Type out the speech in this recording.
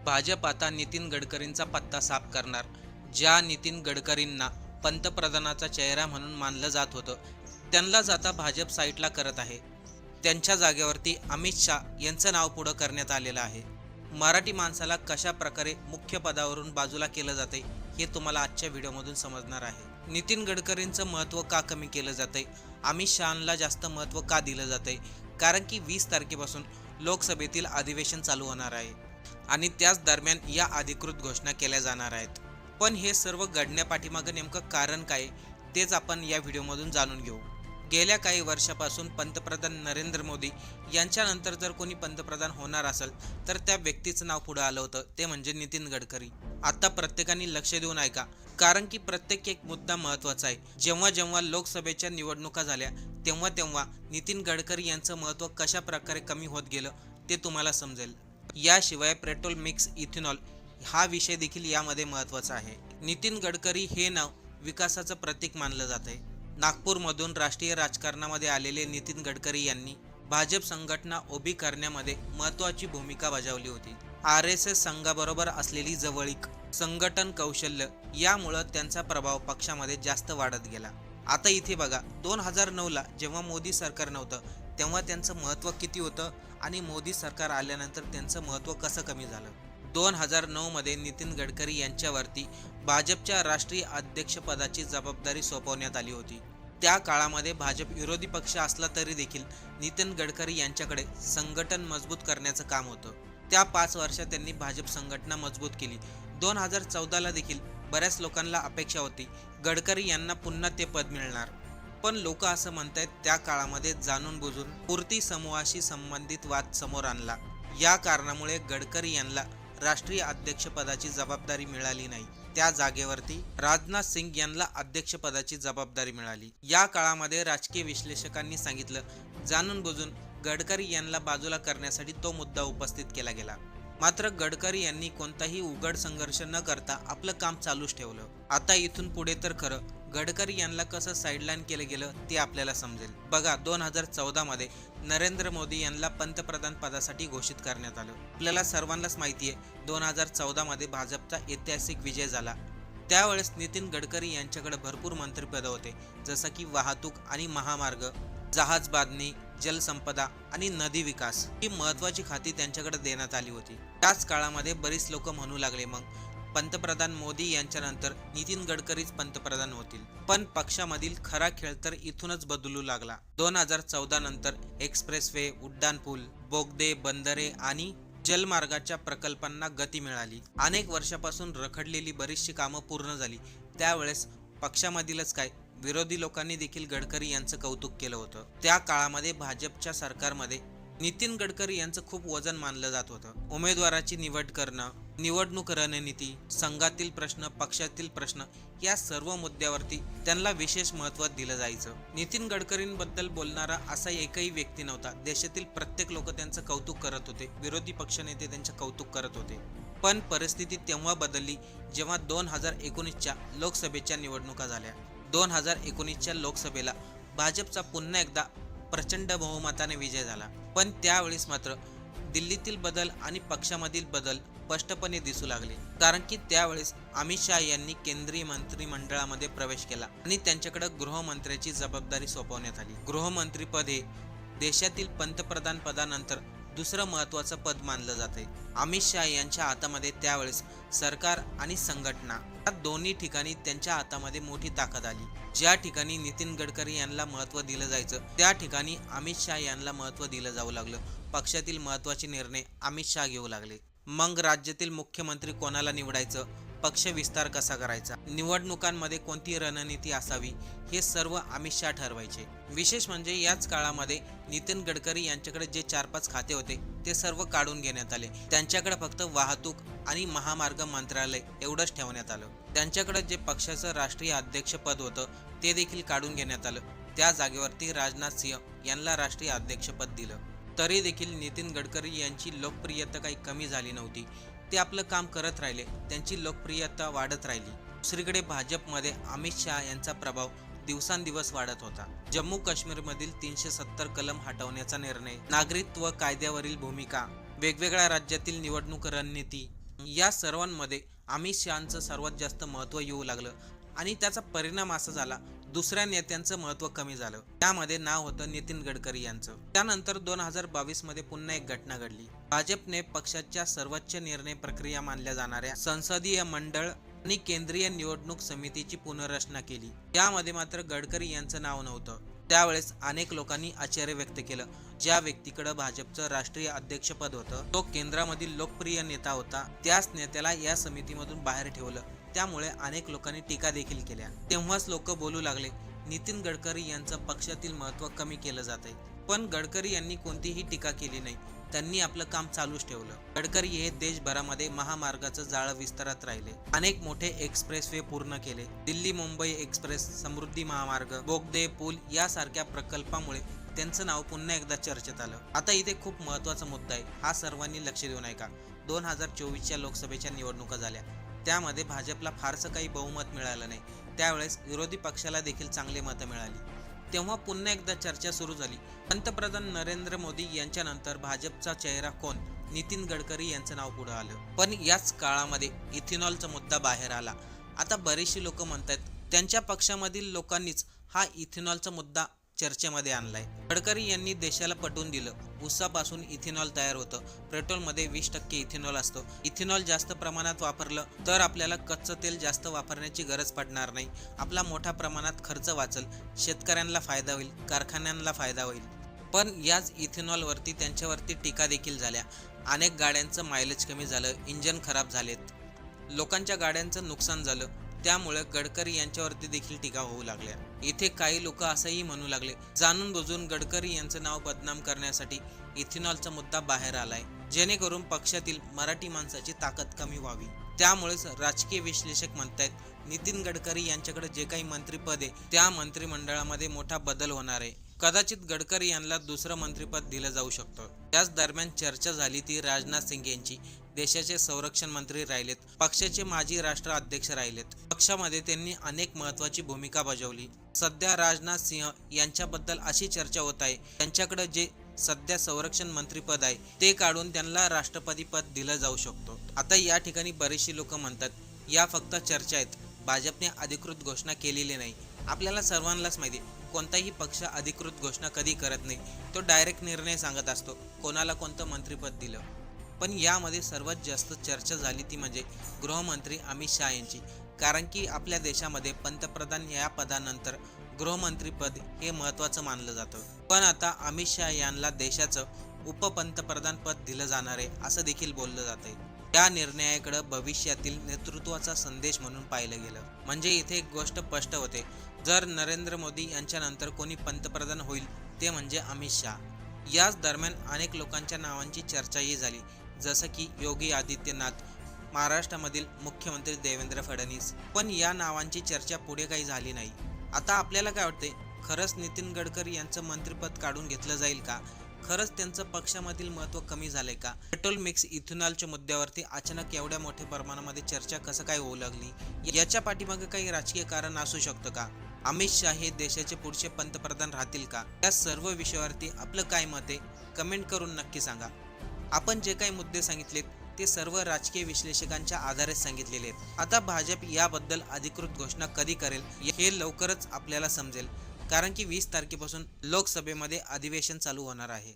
भाजप आता नितीन गडकरींचा पत्ता साफ करणार. ज्या नितीन गडकरींना पंतप्रधानाचा चेहरा म्हणून मानलं जात होतं, त्यांनाच आता भाजप साईडला करत आहे. त्यांच्या जागेवरती अमित शाह यांचं नाव पुढं करण्यात आलेलं आहे. मराठी माणसाला कशा प्रकारे मुख्य पदावरून बाजूला केलं जाते हे तुम्हाला आजच्या व्हिडिओमधून समजणार आहे. नितीन गडकरींचं महत्त्व का कमी केलं जातंय, अमित शहांना जास्त महत्त्व का दिलं जातंय, कारण की 20 तारखेपासून लोकसभेतील अधिवेशन चालू होणार आहे आणि त्याच दरम्यान या अधिकृत घोषणा केल्या जाणार आहेत. पण हे सर्व घडण्यापाठीमागं नेमकं कारण काय तेच आपण या व्हिडिओमधून जाणून घेऊ. गेल्या काही वर्षापासून पंतप्रधान नरेंद्र मोदी यांच्यानंतर जर कोणी पंतप्रधान होणार असेल तर त्या व्यक्तीचं नाव पुढे आलं होतं, ते म्हणजे नितीन गडकरी. आता प्रत्येकाने लक्ष देऊन ऐका, कारण की प्रत्येक एक मुद्दा महत्त्वाचा आहे. जेव्हा जेव्हा लोकसभेच्या निवडणुका झाल्या तेव्हा तेव्हा नितीन गडकरी यांचं महत्त्व कशा प्रकारे कमी होत गेलं ते तुम्हाला समजेल. याशिवाय पेट्रोल मिक्स इथेनॉल हा विषय देखील यामध्ये महत्त्वाचा आहे. नितीन गडकरी हे नाव विकासाचं प्रतीक मानलं जात आहे. नागपूरमधून राष्ट्रीय राजकारणामध्ये आलेले नितीन गडकरी यांनी भाजप संघटना उभी करण्यामध्ये महत्त्वाची भूमिका बजावली होती. RSS संघाबरोबर असलेली जवळीक, संघटन कौशल्य यामुळं त्यांचा प्रभाव पक्षामध्ये जास्त वाढत गेला. आता इथे बघा, 2009ला जेव्हा मोदी सरकार नव्हतं तेव्हा त्यांचं महत्त्व किती होतं आणि मोदी सरकार आल्यानंतर त्यांचं महत्त्व कसं कमी झालं. 2009 मध्ये नितीन गडकरी यांच्यावरती भाजपच्या राष्ट्रीय अध्यक्षपदाची जबाबदारी सोपवण्यात आली होती. त्या काळामध्ये भाजप विरोधी पक्ष असला तरी देखील नितीन गडकरी यांच्याकडे संघटन मजबूत करण्याचं काम होतं. त्या 5 वर्षात त्यांनी भाजप संघटना मजबूत केली. 2014ला देखील बऱ्याच लोकांना अपेक्षा होती गडकरी यांना पुन्हा ते पद मिळणार, पण लोक असं म्हणतायत त्या काळामध्ये जाणून बुजून पूर्ती समूहाशी संबंधित वाद समोर आणला. या कारणामुळे गडकरी यांना राष्ट्रीय अध्यक्षपदाची जबाबदारी मिळाली नाही. त्या जागेवरती राजनाथ सिंग यांना अध्यक्षपदाची जबाबदारी मिळाली. या काळामध्ये राजकीय विश्लेषकांनी सांगितलं, जाणून बुजून गडकरी यांना बाजूला करण्यासाठी तो मुद्दा उपस्थित केला गेला. मात्र गडकरी यांनी कोणताही उघड संघर्ष न करता आपलं काम चालूच ठेवलं. आता इथून पुढे तर खरं गडकरी यांना कसं साईडलाईन केलं गेलं ते आपल्याला समजेल. बघा, 2014 मध्ये नरेंद्र मोदी यांना पंतप्रधान पदासाठी घोषित करण्यात आलं. आपल्याला सर्वांनाच माहिती आहे 2014 मध्ये भाजपचा ऐतिहासिक विजय झाला. त्यावेळेस नितीन गडकरी यांच्याकडे भरपूर मंत्रिपदं होते, जसं की वाहतूक आणि महामार्ग, जहाज बांधणी, जलसंपदा आणि नदी विकास ही महत्त्वाची खाती त्यांच्याकडे देण्यात आली होती. त्याच काळामध्ये बरीच लोक म्हणू लागले, मग पंतप्रधान मोदी यांच्यानंतर नितीन गडकरीच पंतप्रधान होतील. पण पक्षामधील खरा खेळ तर इथूनच बदलू लागला. 2014 नंतर एक्सप्रेसवे, उड्डाणपूल, बोगदे, बंदरे आणि जलमार्गाच्या प्रकल्पांना गती मिळाली. अनेक वर्षापासून रखडलेली बरीचशी कामं पूर्ण झाली. त्यावेळेस पक्षामधीलच काय, विरोधी लोकांनी देखील गडकरी यांचं कौतुक केलं होतं. त्या काळामध्ये भाजपच्या सरकारमध्ये नितीन गडकरी यांचं खूप वजन मानलं जात होतं. उमेदवाराची निवड करणं, निवडणूक रणनीती, संघातील प्रश्न, पक्षातील प्रश्न या सर्व मुद्द्यावरती त्यांना विशेष महत्त्व दिलं जायचं. नितीन गडकरींबद्दल बोलणारा असा एकही व्यक्ती नव्हता. देशातील प्रत्येक लोक त्यांचं कौतुक करत होते, विरोधी पक्षनेते त्यांचे कौतुक करत होते. पण परिस्थिती तेव्हा बदलली जेव्हा 2019च्या लोकसभेच्या निवडणुका झाल्या. 2019च्या लोकसभेला भाजपचा पुन्हा एकदा प्रचंड बहुमताने विजय झाला. पण त्यावेळेस मात्र दिल्लीतील बदल आणि पक्षामधील बदल स्पष्टपणे दिसू लागले, कारण की त्यावेळेस अमित शाह यांनी केंद्रीय मंत्रिमंडळामध्ये प्रवेश केला आणि त्यांच्याकडे गृहमंत्र्याची जबाबदारी सोपवण्यात आली. गृहमंत्रीपद हे देशातील पंतप्रधान पदानंतर दुसरं महत्त्वाचं पद मानलं जाते. अमित शाह यांच्या हातामध्ये त्यावेळेस सरकार आणि संघटना या दोन्ही ठिकाणी त्यांच्या हातामध्ये मोठी ताकद आली. ज्या ठिकाणी नितीन गडकरी यांना महत्त्व दिलं जायचं त्या ठिकाणी अमित शाह यांना महत्त्व दिलं जाऊ लागलं. पक्षातील महत्त्वाचे निर्णय अमित शाह घेऊ लागले. मग राज्यातील मुख्यमंत्री कोणाला निवडायचं, पक्ष विस्तार कसा करायचा, निवडणुकांमध्ये कोणती रणनीती असावी, हे सर्व अमित शाह ठरवायचे. विशेष म्हणजे याच काळामध्ये नितीन गडकरी यांच्याकडे जे 4-5 खाते होते ते सर्व काढून घेण्यात आले. त्यांच्याकडे फक्त वाहतूक आणि महामार्ग मंत्रालय एवढंच ठेवण्यात आलं. त्यांच्याकडे जे पक्षाचं राष्ट्रीय अध्यक्षपद होतं ते देखील काढून घेण्यात आलं. त्या जागेवरती राजनाथ सिंह यांना राष्ट्रीय अध्यक्षपद दिलं. तरी देखील नितीन गडकरी यांची लोकप्रियता काही कमी झाली नव्हती. ते आपलं काम करत राहिले, त्यांची लोकप्रियता वाढत राहिली. दुसरीकडे भाजपमध्ये अमित शाह यांचा प्रभाव दिवसांदिवस वाढत होता. जम्मू काश्मीरमधील 370 कलम हटवण्याचा निर्णय, नागरिकत्व कायद्यावरील भूमिका, वेगवेगळ्या राज्यातील निवडणूक रणनीती या सर्वांमध्ये अमित शहाचं सर्वात जास्त महत्त्व येऊ लागलं आणि त्याचा परिणाम असा झाला, दुसऱ्या नेत्यांचं महत्त्व कमी झालं. त्यामध्ये नाव होतं नितीन गडकरी यांचं. त्यानंतर 2022 मध्ये पुन्हा एक घटना घडली. भाजपने पक्षाच्या सर्वोच्च निर्णय प्रक्रिया मानल्या जाणाऱ्या संसदीय मंडळ आणि केंद्रीय निवडणूक समितीची पुनर्रचना केली. यामध्ये मात्र गडकरी यांचं नाव नव्हतं. त्यावेळेस अनेक लोकांनी आश्चर्य व्यक्त केलं. ज्या व्यक्तीकडे भाजपचं राष्ट्रीय अध्यक्षपद होतं, तो केंद्रामधील लोकप्रिय नेता होता, त्याच नेत्याला या समितीमधून बाहेर ठेवलं. त्यामुळे अनेक लोकांनी टीका देखील केल्या. तेव्हाच लोक बोलू लागले, नितीन गडकरी यांचं पक्षातील महत्त्व कमी केलं जातंय. पण गडकरी यांनी कोणतीही टीका केली नाही. त्यांनी आपलं काम चालूच ठेवलं. गडकरी हे देशभरामध्ये महामार्गाचं जाळं विस्तारत राहिले. अनेक मोठे एक्सप्रेसवे पूर्ण केले. दिल्ली मुंबई एक्सप्रेस, समृद्धी महामार्ग, बोगदे, पूल यासारख्या प्रकल्पामुळे त्यांचं नाव पुन्हा एकदा चर्चेत आलं. आता इथे खूप महत्त्वाचा मुद्दा आहे, हा सर्वांनी लक्ष देऊन ऐका. 2024च्या लोकसभेच्या निवडणुका झाल्या. त्यामध्ये भाजपला फारसं काही बहुमत मिळालं नाही. त्यावेळेस विरोधी पक्षाला देखील चांगली मतं मिळाली. तेव्हा पुन्हा एकदा चर्चा सुरू झाली. पंतप्रधान नरेंद्र मोदी यांच्यानंतर भाजपचा चेहरा कोण? नितीन गडकरी यांचं नाव पुढे आलं. पण याच काळामध्ये इथेनॉलचा मुद्दा बाहेर आला. आता बरेचशी लोक म्हणतात त्यांच्या पक्षामधील लोकांनीच हा इथेनॉलचा मुद्दा चर्चेमध्ये आणलाय. गडकरी यांनी देशाला पटवून दिलं, ऊसापासून इथेनॉल तयार होतं. पेट्रोलमध्ये 20% इथेनॉल असतो. इथेनॉल जास्त प्रमाणात वापरलं तर आपल्याला कच्चं तेल जास्त वापरण्याची गरज पडणार नाही. आपला मोठ्या प्रमाणात खर्च वाचल, शेतकऱ्यांना फायदा होईल, कारखान्यांना फायदा होईल. पण याच इथेनॉलवरती त्यांच्यावरती टीका देखील झाल्या. अनेक गाड्यांचं मायलेज कमी झालं, इंजन खराब झालेत, लोकांच्या गाड्यांचं नुकसान झालं. त्यामुळे गडकरी यांच्यावरती देखील टीका होऊ लागल्या. इथे काही लोक असंही म्हणू लागले, जाणून बुजून गडकरी यांचं नाव बदनाम करण्यासाठी इथेनॉलचा मुद्दा बाहेर आलाय, जेणेकरून पक्षातील मराठी माणसाची ताकद कमी व्हावी. त्यामुळेच राजकीय विश्लेषक म्हणतायत, नितीन गडकरी यांच्याकडे जे काही मंत्रिपद आहे त्या मंत्रिमंडळामध्ये मोठा बदल होणार आहे. कदाचित गडकरी यांना दुसरं मंत्रिपद दिलं जाऊ शकतं. त्याच दरम्यान चर्चा झाली ती राजनाथ सिंग यांची. देशाचे संरक्षण मंत्री राहिलेत, पक्षाचे माजी राष्ट्राध्यक्ष राहिलेत. पक्षामध्ये त्यांनी अनेक महत्त्वाची भूमिका बजावली. सध्या राजनाथ सिंह यांच्याबद्दल अशी चर्चा होत आहे, त्यांच्याकडे जे सध्या संरक्षण मंत्रिपद आहे ते काढून त्यांना राष्ट्रपती पद दिलं जाऊ शकतो. आता या ठिकाणी बरेचशी लोक म्हणतात, या फक्त चर्चा आहेत, भाजपने अधिकृत घोषणा केलेली नाही. आपल्याला सर्वांनाच माहिती, कोणताही पक्ष अधिकृत घोषणा कधी करत नाही. तो डायरेक्ट निर्णय सांगत असतो कोणाला कोणतं मंत्रिपद दिलं. पण यामध्ये सर्वात जास्त चर्चा झाली ती म्हणजे गृहमंत्री अमित शहा यांची. कारण की आपल्या देशामध्ये पंतप्रधान या पदानंतर गृहमंत्रीपद हे महत्त्वाचं मानलं जातं. पण आता अमित शहा यांना देशाचं उपपंतप्रधान पद दिलं जाणार आहे असं देखील बोललं जातंय. या निर्णयाकडे भविष्यातील नेतृत्वाचा संदेश म्हणून पाहिलं गेलं. म्हणजे इथे एक गोष्ट स्पष्ट होते, जर नरेंद्र मोदी यांच्यानंतर कोणी पंतप्रधान होईल ते म्हणजे अमित शहा. याच दरम्यान अनेक लोकांच्या नावांची चर्चाही झाली, जसं की योगी आदित्यनाथ, महाराष्ट्रामधील मुख्यमंत्री देवेंद्र फडणवीस. पण या नावांची चर्चा पुढे काही झाली नाही. आता आपल्याला काय वाटते, खरंच नितीन गडकरी यांचं मंत्रिपद काढून घेतलं जाईल का? खरंच त्यांचं पक्षामधील महत्त्व कमी झालंय का? पेट्रोल मिक्स इथेनॉलच्या मुद्द्यावरती अचानक एवढ्या मोठ्या प्रमाणामध्ये चर्चा कसं काय होऊ लागली? याच्या पाठीमागे काही राजकीय कारण असू शकतं का? अमित शहा हे देशाचे पुढचे पंतप्रधान राहतील का? या सर्व विषयावरती आपलं काय मत आहे कमेंट करून नक्की सांगा. आपण जे काही मुद्दे सांगितलेत ते सर्व राजकीय विश्लेषकांच्या आधारेच सांगितलेले आहेत. आता भाजप याबद्दल अधिकृत घोषणा कधी करेल हे लवकरच आपल्याला समजेल. कारण की 20 तारखेपासून लोकसभेमध्ये अधिवेशन चालू होणार आहे.